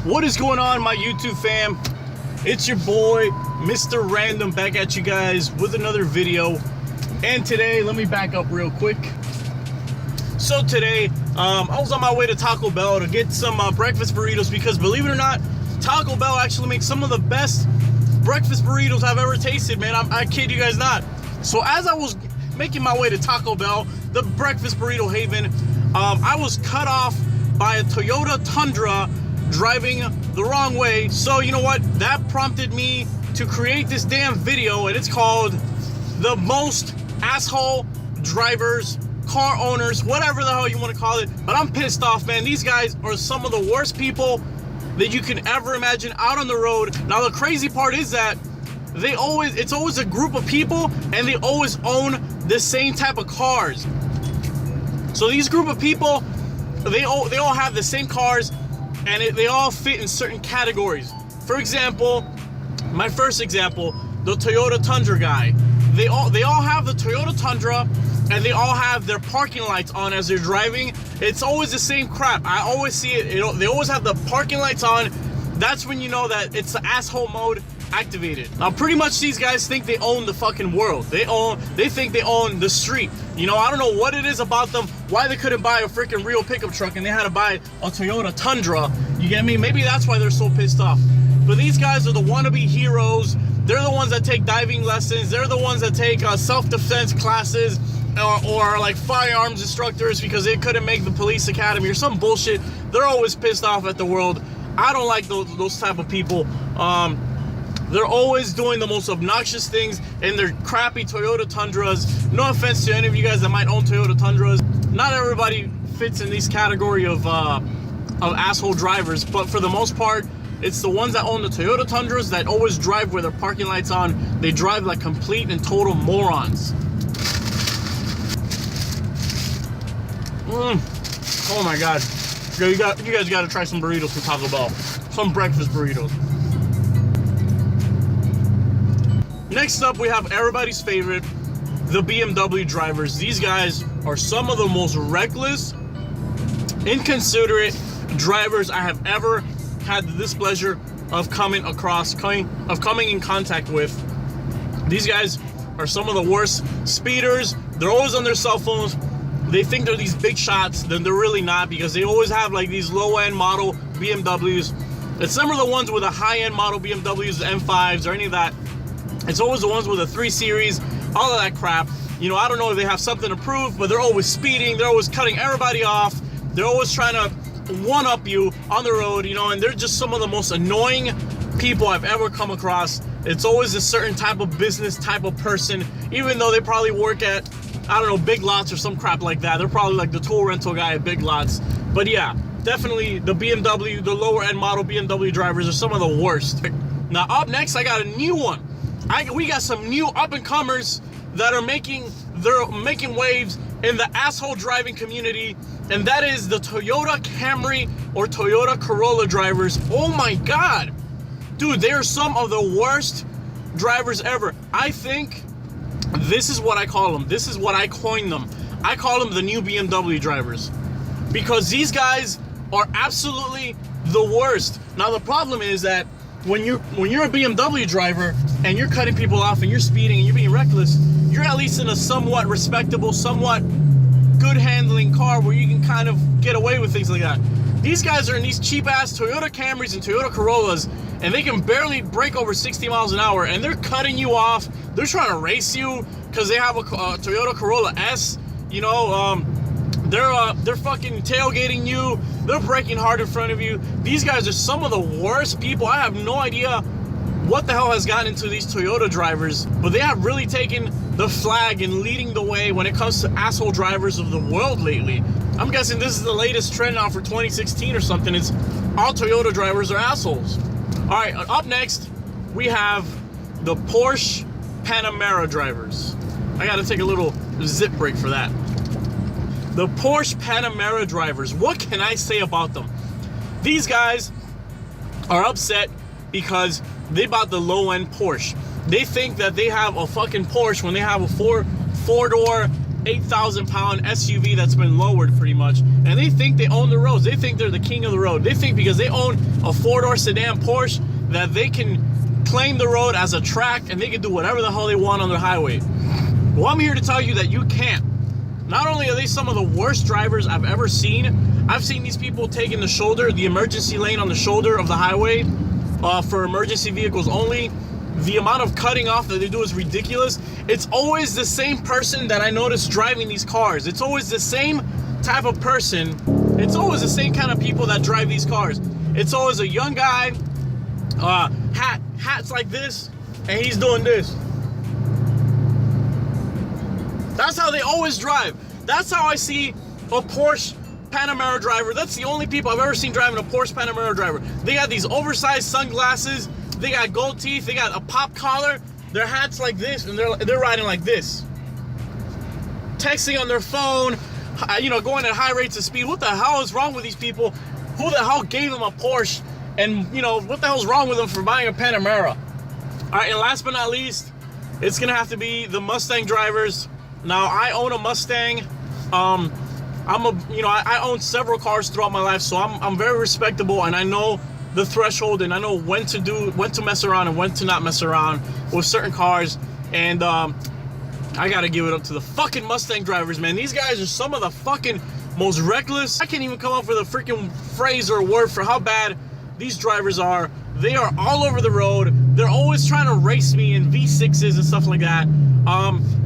What is going on, my YouTube fam? It's your boy Mr. Random back at you guys with another video. And today, let me back up real quick. So today I was on my way to Taco Bell to get some breakfast burritos, because believe it or not, Taco Bell actually makes some of the best breakfast burritos I've ever tasted, man. I kid you guys not. So as I was making my way to Taco Bell, the breakfast burrito haven, I was cut off by a Toyota Tundra driving the wrong way. So you know what, that prompted me to create this damn video, and it's called the most asshole drivers, car owners, whatever the hell you want to call it. But I'm pissed off, man. These guys are some of the worst people that you can ever imagine out on the road. Now the crazy part is that it's always a group of people, and they always own the same type of cars. So these group of people, they all have the same cars, and they all fit in certain categories. For example, my first example, the Toyota Tundra guy. They all have the Toyota Tundra, and they all have their parking lights on as they're driving. It's always the same crap. I always see it. They always have the parking lights on. That's when you know that it's the asshole mode activated. Now pretty much these guys think they own the fucking world. They think they own the street. You know, I don't know what it is about them, why they couldn't buy a freaking real pickup truck and they had to buy a Toyota Tundra. You get me? Maybe that's why they're so pissed off. But these guys are the wannabe heroes. They're the ones that take diving lessons. They're the ones that take self-defense classes, or like firearms instructors because they couldn't make the police academy or some bullshit. They're always pissed off at the world. I don't like those type of people. They're always doing the most obnoxious things in their crappy Toyota Tundras. No offense to any of you guys that might own Toyota Tundras. Not everybody fits in this category of asshole drivers, but for the most part, it's the ones that own the Toyota Tundras that always drive with their parking lights on. They drive like complete and total morons. Oh my God. You guys got to try some burritos from Taco Bell. Some breakfast burritos. Next up, we have everybody's favorite, the BMW Drivers. These guys are some of the most reckless, inconsiderate drivers I have ever had the displeasure of coming in contact with. These guys are some of the worst speeders. They're always on their cell phones. They think they're these big shots, then they're really not, because they always have like these low-end model BMWs. It's never the ones with a high-end model BMWs, M5s, or any of that. It's always the ones with a 3 Series, all of that crap. You know, I don't know if they have something to prove, but they're always speeding. They're always cutting everybody off. They're always trying to one-up you on the road, you know, and they're just some of the most annoying people I've ever come across. It's always a certain type of business type of person, even though they probably work at, I don't know, Big Lots or some crap like that. They're probably like the tool rental guy at Big Lots. But yeah, definitely the BMW, the lower end model BMW drivers are some of the worst. Now up next, I got a new one. We got some new up-and-comers that are making waves in the asshole driving community, and that is the Toyota Camry or Toyota Corolla drivers. Oh my God, dude, they are some of the worst drivers ever. I think this is what I call them. This is what I coined them. I call them the new BMW drivers, because these guys are absolutely the worst. Now the problem is that when you're a BMW driver and you're cutting people off and you're speeding and you're being reckless, you're at least in a somewhat respectable, somewhat good handling car where you can kind of get away with things like that. These guys are in these cheap ass Toyota Camrys and Toyota Corollas, and they can barely break over 60 miles an hour, and they're cutting you off. They're trying to race you because they have a Toyota Corolla S. You know, they're fucking tailgating you. They're braking hard in front of you. These guys are some of the worst people. I have no idea what the hell has gotten into these Toyota drivers, but they have really taken the flag and leading the way when it comes to asshole drivers of the world lately. I'm guessing this is the latest trend now for 2016 or something. It's all Toyota drivers are assholes. All right, up next, we have the Porsche Panamera drivers. I got to take a little zip break for that. The Porsche Panamera drivers, what can I say about them? These guys are upset because they bought the low-end Porsche. They think that they have a fucking Porsche when they have a four-door 8,000-pound SUV that's been lowered pretty much, and they think they own the roads. They think they're the king of the road. They think because they own a 4-door sedan Porsche that they can claim the road as a track and they can do whatever the hell they want on their highway. Well, I'm here to tell you that you can't. Not only are they some of the worst drivers I've ever seen, I've seen these people taking the emergency lane on the shoulder of the highway for emergency vehicles only. The amount of cutting off that they do is ridiculous. It's always the same person that I notice driving these cars. It's always the same type of person. It's always the same kind of people that drive these cars. It's always a young guy, hats like this, and he's doing this. That's how they always drive. That's how I see a Porsche Panamera driver. That's the only people I've ever seen driving a Porsche Panamera driver. They got these oversized sunglasses. They got gold teeth. They got a pop collar. Their hat's like this, and they're riding like this. Texting on their phone, you know, going at high rates of speed. What the hell is wrong with these people? Who the hell gave them a Porsche? And, you know, what the hell's wrong with them for buying a Panamera? All right, and last but not least, it's going to have to be the Mustang drivers. Now, I own a Mustang. I own several cars throughout my life, so I'm very respectable, and I know the threshold, and I know when to mess around and when to not mess around with certain cars. And I gotta give it up to the fucking Mustang drivers, man. These guys are some of the fucking most reckless. I can't even come up with a freaking phrase or a word for how bad these drivers are. They are all over the road. They're always trying to race me in V6s and stuff like that.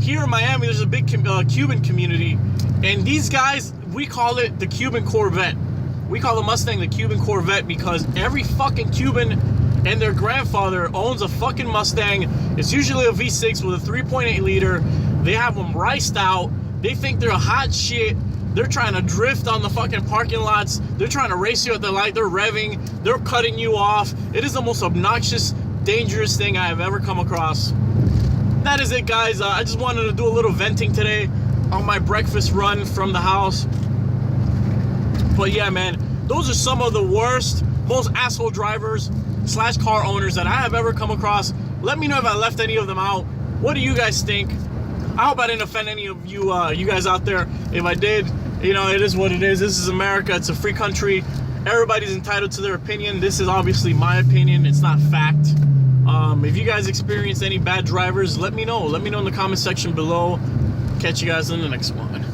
Here in Miami, there's a big Cuban community, and these guys, we call it the Cuban Corvette. We call the Mustang the Cuban Corvette because every fucking Cuban and their grandfather owns a fucking Mustang. It's usually a V6 with a 3.8 liter. They have them riced out. They think they're a hot shit. They're trying to drift on the fucking parking lots. They're trying to race you at the light. They're revving. They're cutting you off. It is the most obnoxious, dangerous thing I have ever come across. That is it, guys. I just wanted to do a little venting today on my breakfast run from the house. But yeah, man, those are some of the worst, most asshole drivers / car owners that I have ever come across. Let me know if I left any of them out. What do you guys think? I hope I didn't offend any of you, you guys out there. If I did, you know, it is what it is. This is America. It's a free country. Everybody's entitled to their opinion. This is obviously my opinion. It's not fact. If you guys experienced any bad drivers, let me know. Let me know in the comment section below. Catch you guys in the next one.